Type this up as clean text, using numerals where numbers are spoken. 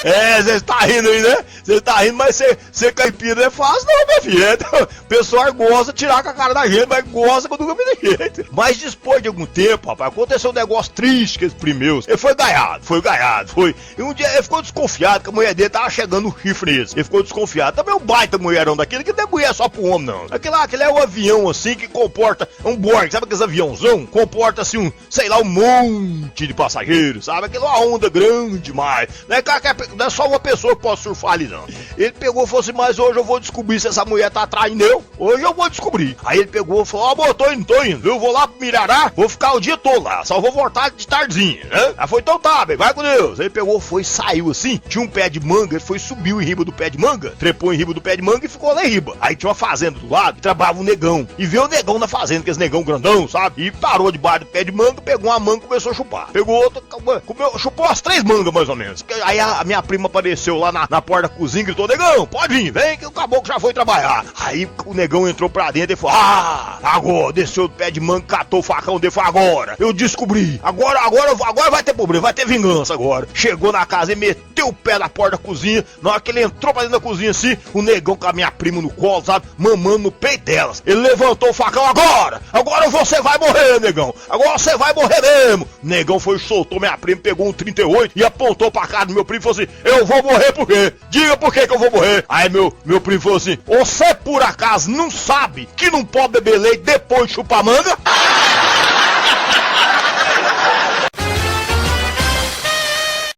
Você tá rindo aí, né? Você tá rindo, mas ser caipira não é fácil não, minha filha. Então, o pessoal gosta de tirar com a cara da gente, mas gosta quando nunca vi de jeito. Mas depois de algum tempo, rapaz, aconteceu um negócio triste que esse primeiro. Ele foi gaiado. E um dia ele ficou desconfiado que a mulher dele tava chegando no chifre nesse. Ele ficou desconfiado. Também um baita mulherão daquele, que não é mulher só pro homem, não. Aquele é um avião assim que comporta um Borg, sabe aqueles aviãozão? Comporta assim um monte de passageiros, sabe? Aquela é uma onda grande demais. Não é só uma pessoa que pode surfar ali, não. Ele pegou e falou assim, mas hoje eu vou descobrir se essa mulher tá traindo eu. Hoje eu vou descobrir. Aí ele pegou e falou, amor, tô indo. Eu vou lá pro Mirará, vou ficar o dia todo lá. Só vou voltar de tardezinha, né? Aí foi, então tá, bem, vai com Deus. Aí ele pegou, foi, saiu assim, tinha um pé de manga, ele foi, subiu em riba do pé de manga, trepou em riba do pé de manga e ficou lá em riba. Aí tinha uma fazenda do lado, e trabalhava um negão. E veio o negão na fazenda, aqueles negão grandão, sabe? E parou debaixo do pé de manga, pegou uma manga e começou a chupar. Pegou outra, chupou as 3 mangas mais ou menos. Aí a minha prima apareceu lá na porta da cozinha e gritou, negão, pode vir, vem que o caboclo já foi trabalhar. Aí o negão entrou pra dentro e falou, agora, desceu do pé de manga, catou o facão dele, falou, agora, eu descobri, agora vai ter problema, vai ter vingança agora. Chegou na casa e meteu o pé na porta da cozinha, na hora que ele entrou pra dentro da cozinha assim, o negão com a minha prima no colo, sabe, mamando no peito delas. Ele levantou o facão, agora você vai morrer, negão, agora você vai morrer mesmo. O negão foi, soltou minha prima, pegou um 38 e apontou pra cara do meu primo e falou assim, eu vou morrer por quê? Diga por que eu vou morrer. Aí meu primo falou assim, você por acaso não sabe que não pode beber leite depois de chupar manga?